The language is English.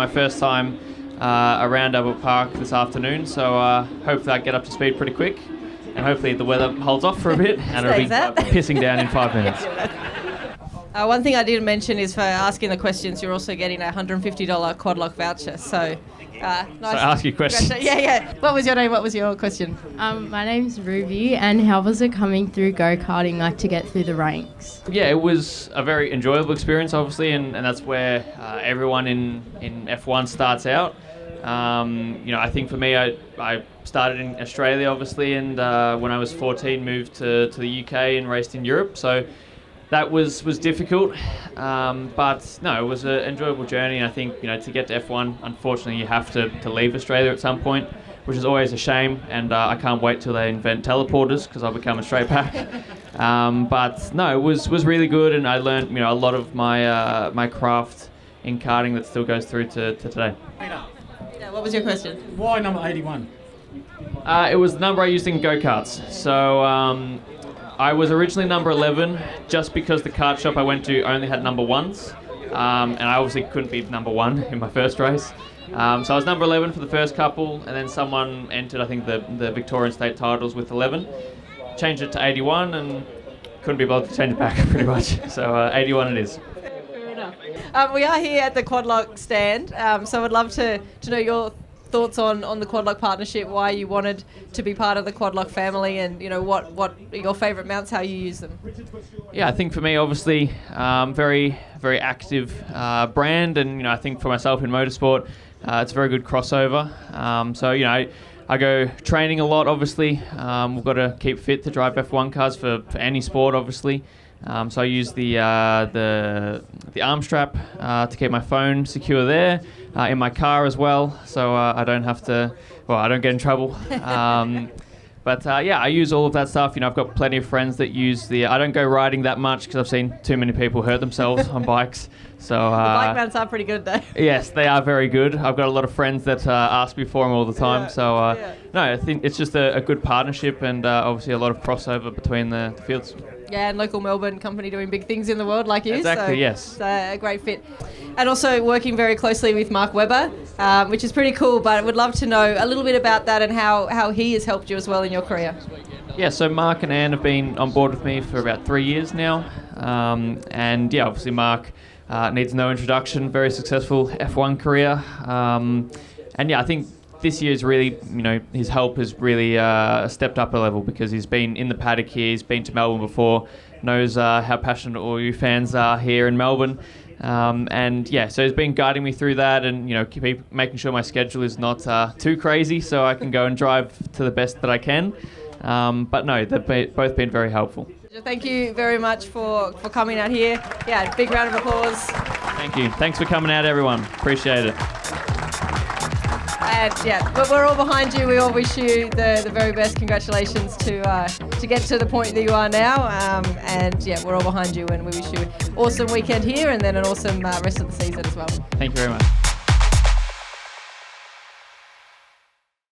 my first time around Albert Park this afternoon, so hopefully I get up to speed pretty quick, and hopefully the weather holds off for a bit, and it'll be pissing down in 5 minutes. One thing I didn't mention is for asking the questions, you're also getting a $150 quad lock voucher. So, nice. So ask your questions. Yeah. What was your name? What was your question? My name's Ruby, and how was it coming through go-karting, like to get through the ranks? Yeah, it was a very enjoyable experience, obviously, and that's where everyone in F1 starts out. I think for me, I started in Australia, obviously, and when I was 14, moved to the UK and raced in Europe. So that was difficult, but no, it was an enjoyable journey. And I think to get to F1, unfortunately, you have to leave Australia at some point, which is always a shame. And I can't wait till they invent teleporters because I'll be coming straight back. But no, it was really good, and I learned a lot of my craft in karting that still goes through to today. Yeah, what was your question? Why number 81? It was the number I used in go-karts. So I was originally number 11 just because the kart shop I went to only had number ones. And I obviously couldn't be number one in my first race. So I was number 11 for the first couple, and then someone entered, I think, the Victorian state titles with 11. Changed it to 81 and couldn't be bothered to change it back pretty much. So 81 it is. We are here at the Quadlock stand, so I'd love to know your thoughts on the Quadlock partnership, why you wanted to be part of the Quadlock family, and what are your favourite mounts, how you use them. Yeah, I think for me, obviously, very, very active brand, and I think for myself in motorsport, it's a very good crossover. So I go training a lot, obviously. We've got to keep fit to drive F1 cars for any sport, obviously. So I use the arm strap to keep my phone secure there, in my car as well, so I don't get in trouble. But I use all of that stuff. I've got plenty of friends that use I don't go riding that much because I've seen too many people hurt themselves on bikes. So the bike mounts are pretty good though. Yes, they are very good. I've got a lot of friends that ask me for them all the time. Yeah, so no, I think it's just a good partnership, and obviously a lot of crossover between the fields. Yeah, and local Melbourne company doing big things in the world like you. Exactly, so yes. It's a great fit. And also working very closely with Mark Webber, which is pretty cool, but I would love to know a little bit about that and how he has helped you as well in your career. Yeah, so Mark and Anne have been on board with me for about 3 years now. And yeah, obviously Mark needs no introduction, very successful F1 career. And yeah, I think this year's really, his help has really stepped up a level because he's been in the paddock here, he's been to Melbourne before, knows how passionate all you fans are here in Melbourne. And yeah, so he's been guiding me through that, and keep making sure my schedule is not too crazy so I can go and drive to the best that I can. But no, they've both been very helpful. Thank you very much for coming out here. Yeah, big round of applause. Thank you. Thanks for coming out, everyone. Appreciate it. And yeah, but we're all behind you. We all wish you the very best. Congratulations to get to the point that you are now. And yeah, we're all behind you, and we wish you an awesome weekend here and then an awesome rest of the season as well. Thank you very much.